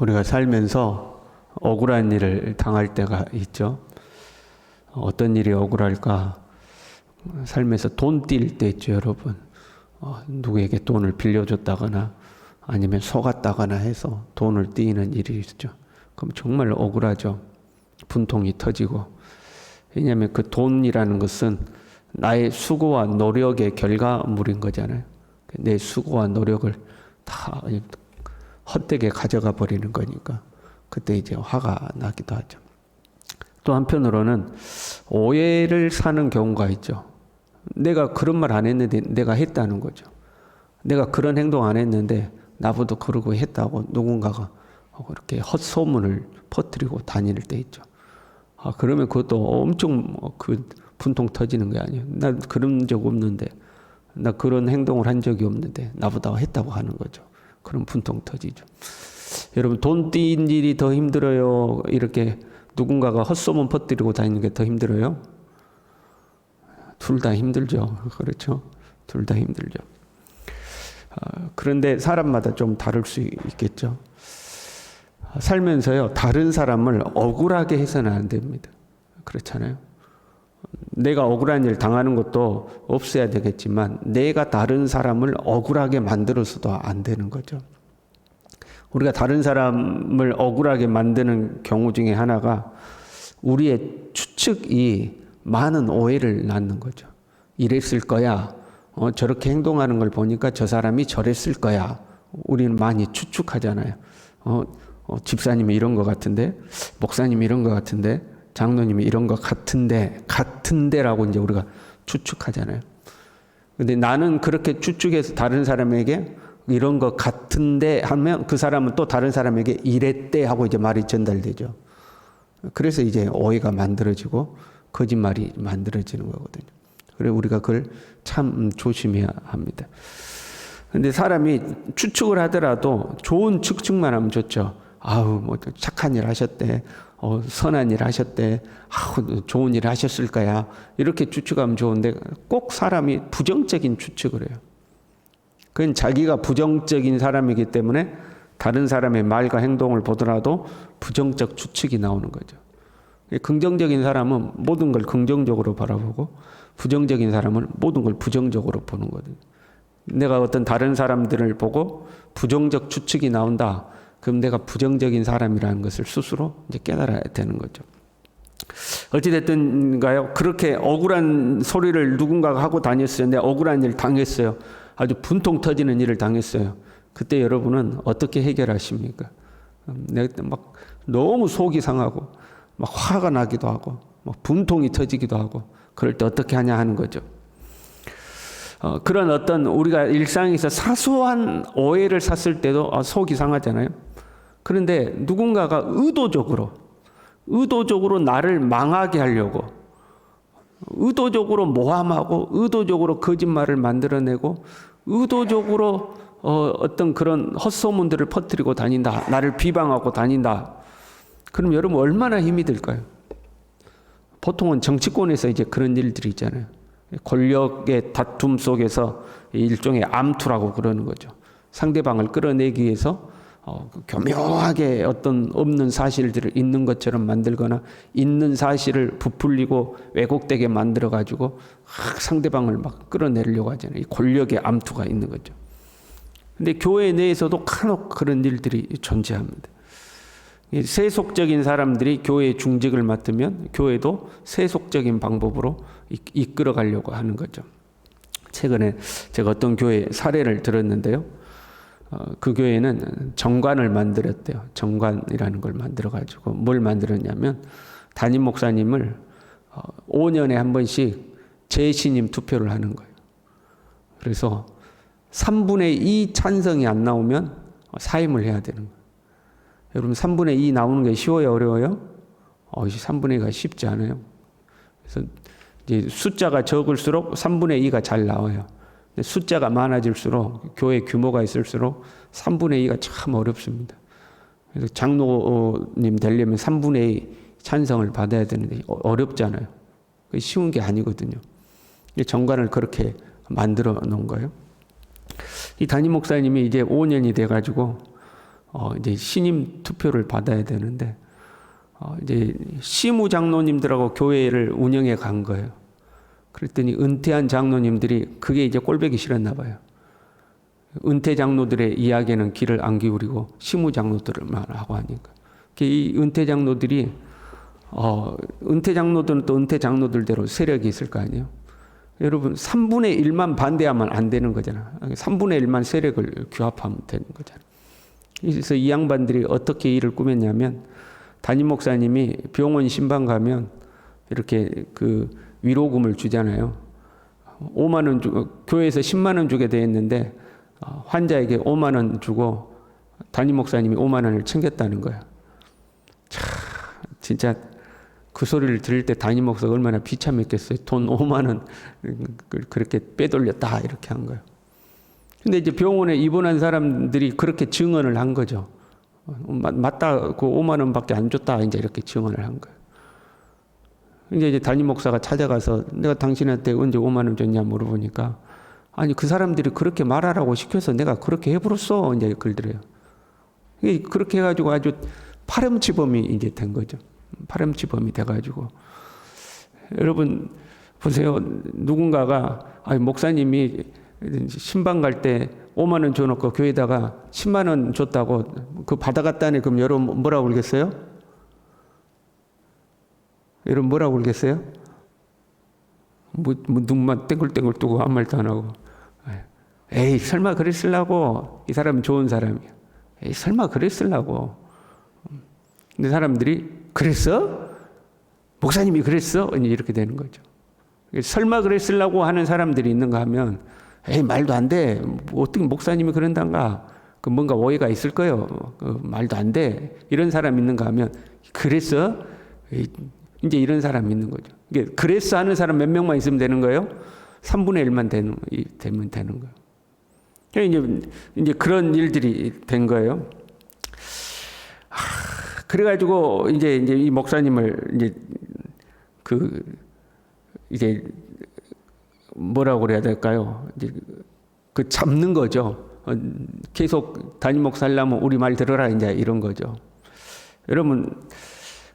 우리가 살면서 억울한 일을 당할 때가 있죠. 어떤 일이 억울할까? 삶에서 돈 뛸 때 있죠, 여러분. 누구에게 돈을 빌려줬다거나 아니면 속았다거나 해서 돈을 띄는 일이 있죠. 그럼 정말 억울하죠. 분통이 터지고. 왜냐하면 그 돈이라는 것은 나의 수고와 노력의 결과물인 거잖아요. 내 수고와 노력을 다 헛되게 가져가 버리는 거니까 그때 이제 화가 나기도 하죠. 또 한편으로는 오해를 사는 경우가 있죠. 내가 그런 말 안 했는데 내가 했다는 거죠. 내가 그런 행동 안 했는데 나보다 그러고 했다고 누군가가 그렇게 헛소문을 퍼뜨리고 다닐 때 있죠. 그러면 그것도 엄청 그 분통 터지는 게 아니에요. 나 그런 적 없는데, 나 그런 행동을 한 적이 없는데 나보다 했다고 하는 거죠. 그럼 분통 터지죠. 여러분, 돈 띈 일이 더 힘들어요? 이렇게 누군가가 헛소문 퍼뜨리고 다니는 게 더 힘들어요? 둘 다 힘들죠. 그렇죠? 둘 다 힘들죠. 그런데 사람마다 좀 다를 수 있겠죠. 살면서요, 다른 사람을 억울하게 해서는 안 됩니다. 그렇잖아요. 내가 억울한 일 당하는 것도 없어야 되겠지만 내가 다른 사람을 억울하게 만들어서도 안 되는 거죠. 우리가 다른 사람을 억울하게 만드는 경우 중에 하나가 우리의 추측이 많은 오해를 낳는 거죠. 이랬을 거야. 저렇게 행동하는 걸 보니까 저 사람이 저랬을 거야. 우리는 많이 추측하잖아요. 집사님이 이런 것 같은데, 목사님이 이런 것 같은데, 장로님이 이런 것 같은데라고 이제 우리가 추측하잖아요. 근데 나는 그렇게 추측해서 다른 사람에게 이런 것 같은데 하면 그 사람은 또 다른 사람에게 이랬대 하고 이제 말이 전달되죠. 그래서 이제 오해가 만들어지고 거짓말이 만들어지는 거거든요. 그래서 우리가 그걸 참 조심해야 합니다. 근데 사람이 추측을 하더라도 좋은 추측만 하면 좋죠. 뭐 착한 일 하셨대. 선한 일 하셨대. 좋은 일 하셨을 거야. 이렇게 추측하면 좋은데 꼭 사람이 부정적인 추측을 해요. 그건 자기가 부정적인 사람이기 때문에 다른 사람의 말과 행동을 보더라도 부정적 추측이 나오는 거죠. 긍정적인 사람은 모든 걸 긍정적으로 바라보고 부정적인 사람은 모든 걸 부정적으로 보는 거거든요. 내가 어떤 다른 사람들을 보고 부정적 추측이 나온다. 그럼 내가 부정적인 사람이라는 것을 스스로 이제 깨달아야 되는 거죠. 어찌됐든가요, 그렇게 억울한 소리를 누군가가 하고 다녔어요. 내가 억울한 일 당했어요. 아주 분통 터지는 일을 당했어요. 그때 여러분은 어떻게 해결하십니까? 내가 막 너무 속이 상하고 막 화가 나기도 하고 막 분통이 터지기도 하고 그럴 때 어떻게 하냐 하는 거죠. 그런 어떤 우리가 일상에서 사소한 오해를 샀을 때도 속이 상하잖아요. 그런데 누군가가 의도적으로 나를 망하게 하려고 의도적으로 모함하고 의도적으로 거짓말을 만들어내고 의도적으로 어떤 그런 헛소문들을 퍼뜨리고 다닌다. 나를 비방하고 다닌다. 그럼 여러분 얼마나 힘이 들까요? 보통은 정치권에서 이제 그런 일들이 있잖아요. 권력의 다툼 속에서 일종의 암투라고 그러는 거죠. 상대방을 끌어내기 위해서 교묘하게 어떤 없는 사실들을 있는 것처럼 만들거나 있는 사실을 부풀리고 왜곡되게 만들어가지고 상대방을 막 끌어내려고 하잖아요. 이 권력의 암투가 있는 거죠. 근데 교회 내에서도 간혹 그런 일들이 존재합니다. 세속적인 사람들이 교회의 중직을 맡으면 교회도 세속적인 방법으로 이끌어 가려고 하는 거죠. 최근에 제가 어떤 교회 사례를 들었는데요. 그 교회는 정관을 만들었대요. 정관이라는 걸 만들어가지고 뭘 만들었냐면 담임 목사님을 5년에 한 번씩 재신임 투표를 하는 거예요. 그래서 3분의 2 찬성이 안 나오면 사임을 해야 되는 거예요. 여러분 3분의 2 나오는 게 쉬워요? 어려워요? 3분의 2가 쉽지 않아요. 그래서 이제 숫자가 적을수록 3분의 2가 잘 나와요. 숫자가 많아질수록 교회 규모가 있을수록 3분의 2가 참 어렵습니다. 그래서 장로님 되려면 3분의 2 찬성을 받아야 되는데 어렵잖아요. 쉬운 게 아니거든요. 정관을 그렇게 만들어 놓은 거예요. 이 담임 목사님이 이제 5년이 돼가지고 이제 신임 투표를 받아야 되는데 이제 시무 장로님들하고 교회를 운영해 간 거예요. 그랬더니 은퇴한 장로님들이 그게 이제 꼴보기 싫었나 봐요. 은퇴 장로들의 이야기에는 귀를 안 기울이고 시무 장로들만 하고 하니까. 이 은퇴 장로들이 은퇴 장로들은 또 은퇴 장로들대로 세력이 있을 거 아니에요. 여러분 3분의 1만 반대하면 안 되는 거잖아. 3분의 1만 세력을 규합하면 되는 거잖아. 그래서 이 양반들이 어떻게 일을 꾸몄냐면 담임 목사님이 병원 신방 가면 이렇게 그 위로금을 주잖아요. 5만 원 교회에서 10만 원 주게 돼 있는데 환자에게 5만 원 주고 담임 목사님이 5만 원을 챙겼다는 거야. 참 진짜 그 소리를 들을 때 담임 목사가 얼마나 비참했겠어요. 돈 5만 원 그렇게 빼돌렸다 이렇게 한 거예요. 근데 이제 병원에 입원한 사람들이 그렇게 증언을 한 거죠. 맞다, 그 5만 원밖에 안 줬다 이제 이렇게 증언을 한 거예요. 이제 담임 목사가 찾아가서 내가 당신한테 언제 5만 원 줬냐 물어보니까 아니 그 사람들이 그렇게 말하라고 시켜서 내가 그렇게 해버렸어 이제 그러더래요. 그렇게 해가지고 아주 파렴치범이 이제 된 거죠. 파렴치범이 돼가지고 여러분 보세요. 누군가가 목사님이 신방 갈 때 5만 원 줘놓고 교회에다가 10만 원 줬다고 그 받아갔다네. 그럼 여러분 뭐라고 그러겠어요? 여러분 뭐라고 그러겠어요? 뭐 눈만 땡글땡글 뜨고 아무 말도 안 하고 에이 설마 그랬으려고. 이 사람은 좋은 사람이야. 에이 설마 그랬으려고. 근데 사람들이 그랬어? 목사님이 그랬어? 이렇게 되는 거죠. 설마 그랬으려고 하는 사람들이 있는가 하면 에이 말도 안 돼. 어떻게 목사님이 그런단가. 그 뭔가 오해가 있을 거예요. 말도 안 돼. 이런 사람 있는가 하면 그랬어? 에이, 이제 이런 사람이 있는 거죠. 이게 그랬어 하는 사람 몇 명만 있으면 되는 거예요? 3분의 1만 되면 되는 거예요. 그러니까 이제 그런 일들이 된 거예요. 그래가지고 이제 이 목사님을 이제 뭐라고 그래야 될까요? 이제 그 잡는 거죠. 계속 담임 목사 하려면 우리 말 들어라 이제 이런 거죠. 여러분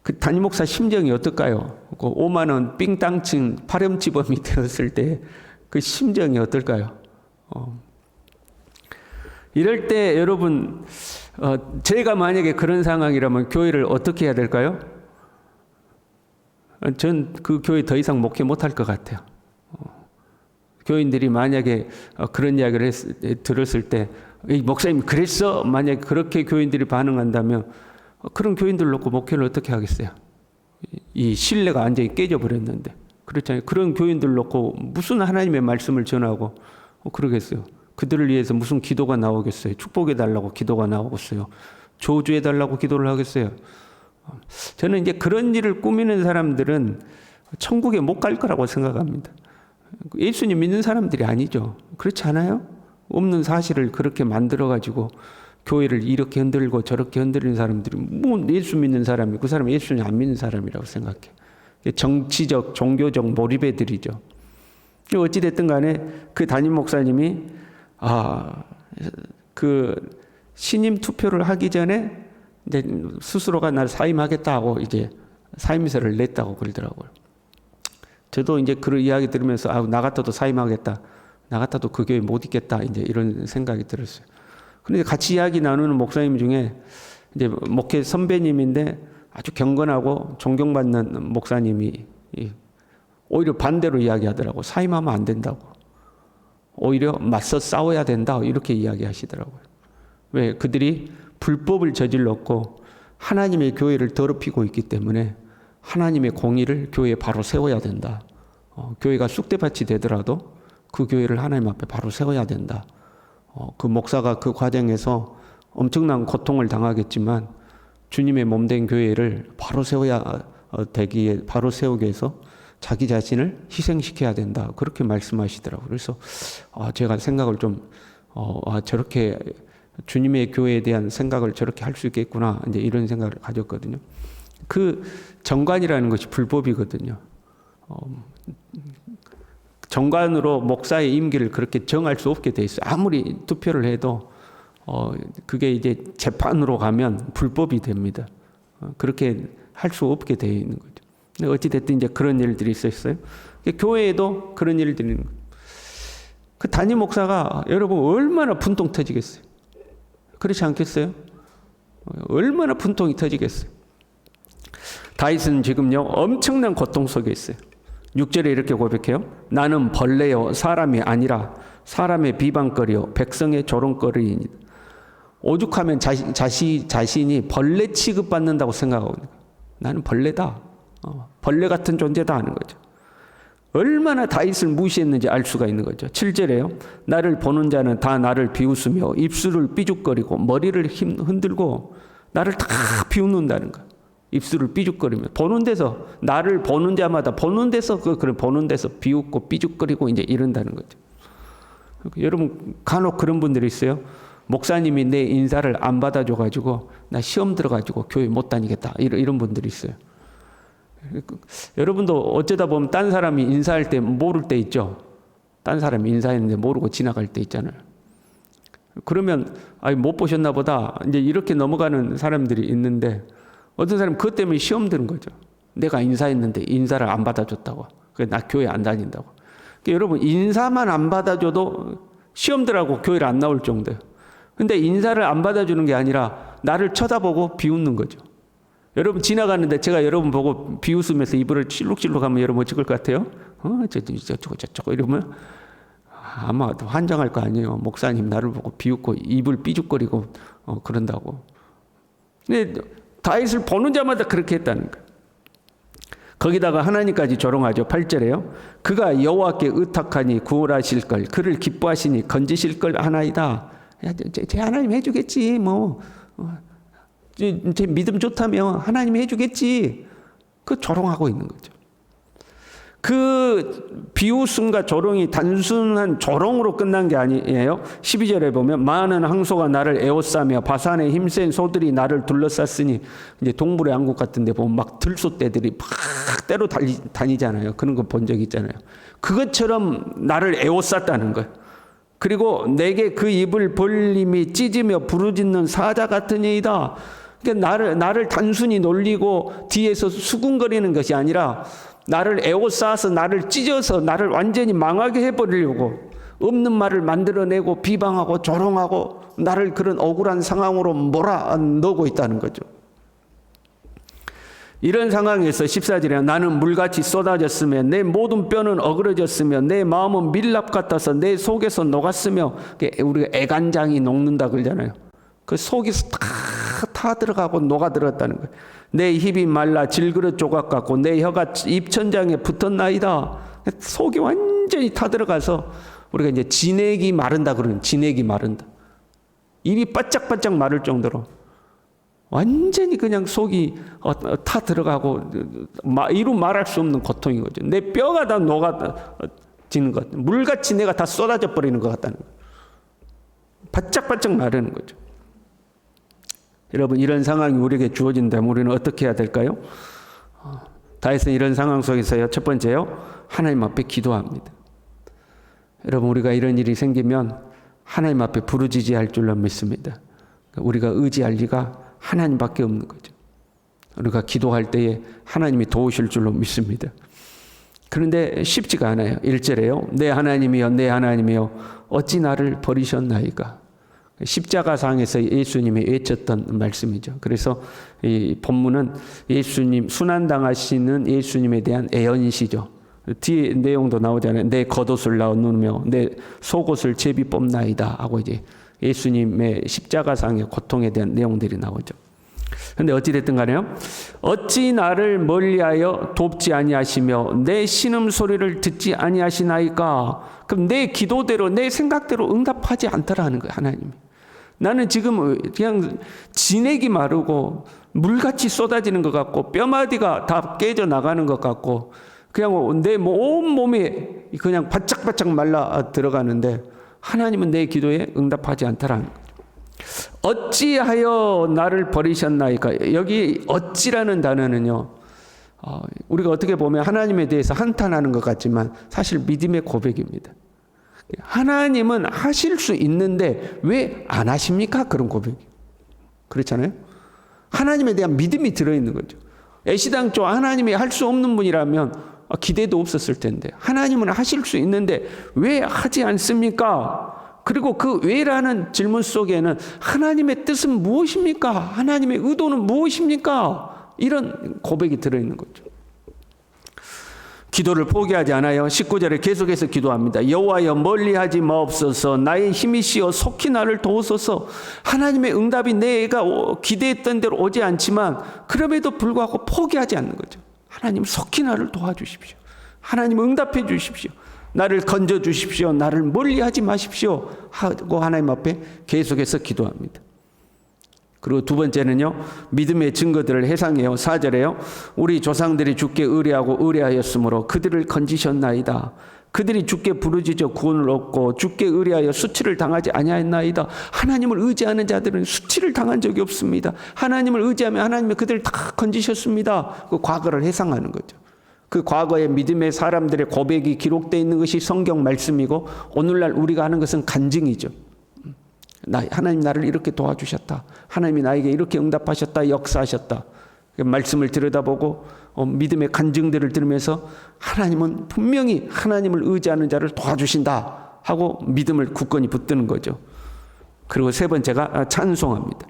그 담임 목사 심정이 어떨까요? 그 5만 원 삥땅친 파렴치범이 되었을 때 그 심정이 어떨까요? 이럴 때 여러분 제가 만약에 그런 상황이라면 교회를 어떻게 해야 될까요? 전 그 교회 더 이상 목회 못할 것 같아요. 교인들이 만약에 그런 이야기를 들었을 때 목사님 그랬어? 만약에 그렇게 교인들이 반응한다면 그런 교인들 놓고 목회를 어떻게 하겠어요? 이 신뢰가 완전히 깨져버렸는데. 그렇잖아요. 그런 교인들 놓고 무슨 하나님의 말씀을 전하고 그러겠어요. 그들을 위해서 무슨 기도가 나오겠어요? 축복해달라고 기도가 나오겠어요? 저주해달라고 기도를 하겠어요? 저는 이제 그런 일을 꾸미는 사람들은 천국에 못 갈 거라고 생각합니다. 예수님 믿는 사람들이 아니죠. 그렇지 않아요? 없는 사실을 그렇게 만들어가지고 교회를 이렇게 흔들고 저렇게 흔들리는 사람들이 뭐 예수 믿는 사람이 그 사람은 예수님 안 믿는 사람이라고 생각해. 정치적, 종교적 몰입애들이죠. 어찌됐든 간에 그 담임 목사님이 그 신임 투표를 하기 전에 이제 스스로가 날 사임하겠다고 이제 사임서를 냈다고 그러더라고요. 저도 이제 그런 이야기 들으면서 나 같아도 사임하겠다. 나 같아도 그 교회 못 있겠다. 이제 이런 생각이 들었어요. 근데 같이 이야기 나누는 목사님 중에 이제 목회 선배님인데 아주 경건하고 존경받는 목사님이 오히려 반대로 이야기하더라고. 사임하면 안 된다고. 오히려 맞서 싸워야 된다. 이렇게 이야기하시더라고요. 왜? 그들이 불법을 저질렀고 하나님의 교회를 더럽히고 있기 때문에 하나님의 공의를 교회에 바로 세워야 된다. 교회가 쑥대밭이 되더라도 그 교회를 하나님 앞에 바로 세워야 된다. 그 목사가 그 과정에서 엄청난 고통을 당하겠지만 주님의 몸된 교회를 바로 세워야 되기에 바로 세우기 위해서 자기 자신을 희생시켜야 된다. 그렇게 말씀하시더라고요. 그래서 제가 생각을 좀 저렇게 주님의 교회에 대한 생각을 저렇게 할 수 있겠구나. 이제 이런 생각을 가졌거든요. 그 정관이라는 것이 불법이거든요. 정관으로 목사의 임기를 그렇게 정할 수 없게 돼 있어요. 아무리 투표를 해도 그게 이제 재판으로 가면 불법이 됩니다. 그렇게 할 수 없게 되어 있는 거죠. 근데 어찌됐든 이제 그런 일들이 있었어요. 교회에도 그런 일들이 있는 거예요. 그 담임 목사가 여러분 얼마나 분통 터지겠어요. 그렇지 않겠어요? 얼마나 분통이 터지겠어요. 다윗은 지금요 엄청난 고통 속에 있어요. 6절에 이렇게 고백해요. 나는 벌레요 사람이 아니라 사람의 비방거리요 백성의 조롱거리이니라. 오죽하면 자신이 벌레 취급받는다고 생각하고 있는 거예요. 나는 벌레다. 벌레 같은 존재다 하는 거죠. 얼마나 다윗을 무시했는지 알 수가 있는 거죠. 7절에요. 나를 보는 자는 다 나를 비웃으며 입술을 삐죽거리고 머리를 흔들고 나를 다 비웃는다는 거예요. 입술을 삐죽거리며 보는 데서 나를 보는 자마다 보는 데서 보는 데서 비웃고 삐죽거리고 이제 이런다는 거죠. 여러분 간혹 그런 분들이 있어요. 목사님이 내 인사를 안 받아줘 가지고 나 시험 들어 가지고 교회 못 다니겠다 이런 분들이 있어요. 여러분도 어쩌다 보면 딴 사람이 인사할 때 모를 때 있죠. 딴 사람이 인사했는데 모르고 지나갈 때 있잖아요. 그러면 못 보셨나 보다 이제 이렇게 넘어가는 사람들이 있는데 어떤 사람은 그것 때문에 시험 드는 거죠. 내가 인사했는데 인사를 안 받아줬다고. 나 교회 안 다닌다고. 그러니까 여러분 인사만 안 받아줘도 시험들하고 교회를 안 나올 정도예요. 근데 인사를 안 받아주는 게 아니라 나를 쳐다보고 비웃는 거죠. 여러분 지나가는데 제가 여러분 보고 비웃으면서 이불을 찔룩찔룩하면 여러분 어쩔 것 같아요? 저쩌고 이러면 아마 환장할 거 아니에요. 목사님 나를 보고 비웃고 입을 삐죽거리고 그런다고. 근데 다윗을 보는 자마다 그렇게 했다는 거예요. 거기다가 하나님까지 조롱하죠. 8절에요. 그가 여호와께 의탁하니 구원하실 걸 그를 기뻐하시니 건지실 걸 하나이다. 제 하나님 해주겠지 뭐. 제 믿음 좋다며 하나님이 해주겠지. 그 조롱하고 있는 거죠. 그 비웃음과 조롱이 단순한 조롱으로 끝난 게 아니에요. 12절에 보면 많은 항소가 나를 에워싸며 바산의 힘센 소들이 나를 둘러쌌으니 이제 동물의 왕국 같은 데 보면 막 들소떼들이 막 때로 다니잖아요. 그런 거 본 적 있잖아요. 그것처럼 나를 에워쌌다는 거예요. 그리고 내게 그 입을 벌림이 찢으며 부르짖는 사자 같은 이이다. 그러니까 나를 단순히 놀리고 뒤에서 수군거리는 것이 아니라 나를 에워싸서 나를 찢어서 나를 완전히 망하게 해버리려고 없는 말을 만들어내고 비방하고 조롱하고 나를 그런 억울한 상황으로 몰아넣고 있다는 거죠. 이런 상황에서 14절에 나는 물같이 쏟아졌으며 내 모든 뼈는 어그러졌으며 내 마음은 밀랍 같아서 내 속에서 녹았으며 우리가 애간장이 녹는다 그러잖아요. 그 속에서 다 들어가고 녹아들었다는 거예요. 내 힙이 말라 질그릇 조각 같고 내 혀가 입천장에 붙었나이다. 속이 완전히 타 들어가서 우리가 이제 진액이 마른다 그러는 진액이 마른다. 입이 바짝바짝 마를 정도로 완전히 그냥 속이 타 들어가고 이루 말할 수 없는 고통인 거죠. 내 뼈가 다 녹아지는 것, 물같이 내가 다 쏟아져 버리는 것 같다는 거예요. 바짝바짝 마르는 거죠. 여러분 이런 상황이 우리에게 주어진다면 우리는 어떻게 해야 될까요? 다윗은 이런 상황 속에서요. 첫 번째요. 하나님 앞에 기도합니다. 여러분 우리가 이런 일이 생기면 하나님 앞에 부르짖어야 할 줄로 믿습니다. 우리가 의지할 리가 하나님밖에 없는 거죠. 우리가 기도할 때에 하나님이 도우실 줄로 믿습니다. 그런데 쉽지가 않아요. 1절에요. 내 하나님이여 내 하나님이여 어찌 나를 버리셨나이까. 십자가상에서 예수님이 외쳤던 말씀이죠. 그래서 이 본문은 예수님 순환당하시는 예수님에 대한 애언시죠. 뒤에 내용도 나오잖아요. 내 겉옷을 나누며 내 속옷을 제비 뽑나이다 하고 이제 예수님의 십자가상의 고통에 대한 내용들이 나오죠. 그런데 어찌됐든 간에요. 어찌 나를 멀리하여 돕지 아니하시며 내 신음소리를 듣지 아니하시나이까. 그럼 내 기도대로 내 생각대로 응답하지 않더라는 거예요. 하나님이. 나는 지금 그냥 진액이 마르고 물같이 쏟아지는 것 같고 뼈마디가 다 깨져 나가는 것 같고 그냥 내 온 몸에 그냥 바짝바짝 말라 들어가는데 하나님은 내 기도에 응답하지 않더라는 거죠. 어찌하여 나를 버리셨나이까. 여기 어찌라는 단어는요. 우리가 어떻게 보면 하나님에 대해서 한탄하는 것 같지만 사실 믿음의 고백입니다. 하나님은 하실 수 있는데 왜 안 하십니까? 그런 고백. 그렇잖아요. 하나님에 대한 믿음이 들어있는 거죠. 애시당초 하나님이 할 수 없는 분이라면 기대도 없었을 텐데 하나님은 하실 수 있는데 왜 하지 않습니까? 그리고 그 왜라는 질문 속에는 하나님의 뜻은 무엇입니까? 하나님의 의도는 무엇입니까? 이런 고백이 들어있는 거죠. 기도를 포기하지 않아요. 19절에 계속해서 기도합니다. 여호와여 멀리하지 마옵소서. 나의 힘이시여 속히 나를 도우소서. 하나님의 응답이 내가 기대했던 대로 오지 않지만 그럼에도 불구하고 포기하지 않는 거죠. 하나님 속히 나를 도와주십시오. 하나님 응답해 주십시오. 나를 건져 주십시오. 나를 멀리하지 마십시오. 하고 하나님 앞에 계속해서 기도합니다. 그리고 두 번째는요, 믿음의 증거들을 해상해요. 4절에요. 우리 조상들이 주께 의뢰하고 의뢰하였으므로 그들을 건지셨나이다. 그들이 주께 부르짖어 구원을 얻고 주께 의뢰하여 수치를 당하지 아니하였나이다. 하나님을 의지하는 자들은 수치를 당한 적이 없습니다. 하나님을 의지하면 하나님이 그들을 다 건지셨습니다. 그 과거를 해상하는 거죠. 그 과거의 믿음의 사람들의 고백이 기록되어 있는 것이 성경 말씀이고 오늘날 우리가 하는 것은 간증이죠. 하나님 나를 이렇게 도와주셨다. 하나님이 나에게 이렇게 응답하셨다. 역사하셨다. 말씀을 들여다보고 믿음의 간증들을 들으면서 하나님은 분명히 하나님을 의지하는 자를 도와주신다 하고 믿음을 굳건히 붙드는 거죠. 그리고 세 번째가 찬송합니다.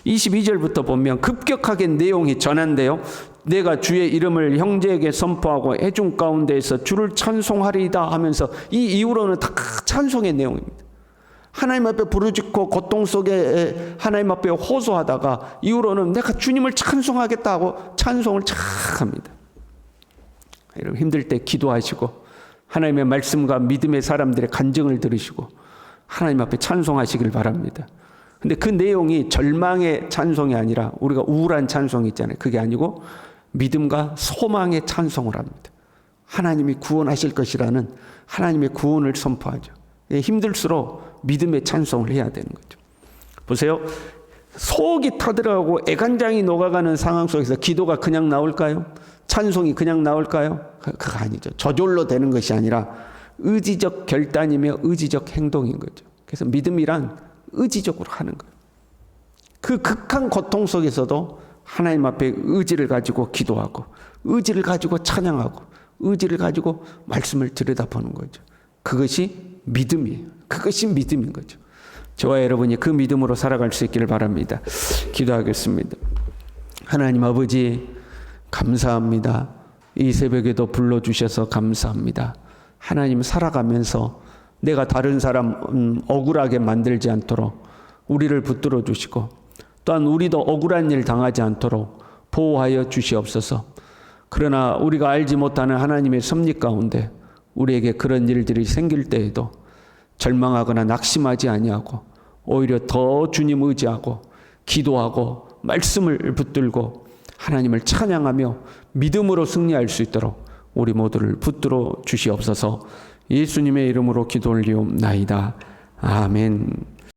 22절부터 보면 급격하게 내용이 전한데요. 내가 주의 이름을 형제에게 선포하고 회중 가운데에서 주를 찬송하리이다 하면서 이 이후로는 다 찬송의 내용입니다. 하나님 앞에 부르짖고 고통 속에 하나님 앞에 호소하다가 이후로는 내가 주님을 찬송하겠다 하고 찬송을 착 합니다. 여러분 힘들 때 기도하시고 하나님의 말씀과 믿음의 사람들의 간증을 들으시고 하나님 앞에 찬송하시길 바랍니다. 근데 그 내용이 절망의 찬송이 아니라 우리가 우울한 찬송이 있잖아요. 그게 아니고 믿음과 소망의 찬송을 합니다. 하나님이 구원하실 것이라는 하나님의 구원을 선포하죠. 힘들수록 믿음의 찬송을 해야 되는 거죠. 보세요. 속이 타들어가고 애간장이 녹아가는 상황 속에서 기도가 그냥 나올까요? 찬송이 그냥 나올까요? 그거 아니죠. 저절로 되는 것이 아니라 의지적 결단이며 의지적 행동인 거죠. 그래서 믿음이란 의지적으로 하는 거예요. 그 극한 고통 속에서도 하나님 앞에 의지를 가지고 기도하고 의지를 가지고 찬양하고 의지를 가지고 말씀을 들여다보는 거죠. 그것이 믿음이에요. 그것이 믿음인 거죠. 저와 여러분이 그 믿음으로 살아갈 수 있기를 바랍니다. 기도하겠습니다. 하나님 아버지 감사합니다. 이 새벽에도 불러주셔서 감사합니다. 하나님 살아가면서 내가 다른 사람 억울하게 만들지 않도록 우리를 붙들어 주시고 또한 우리도 억울한 일 당하지 않도록 보호하여 주시옵소서. 그러나 우리가 알지 못하는 하나님의 섭리 가운데 우리에게 그런 일들이 생길 때에도 절망하거나 낙심하지 아니하고 오히려 더 주님 의지하고 기도하고 말씀을 붙들고 하나님을 찬양하며 믿음으로 승리할 수 있도록 우리 모두를 붙들어 주시옵소서. 예수님의 이름으로 기도 올리옵나이다. 아멘.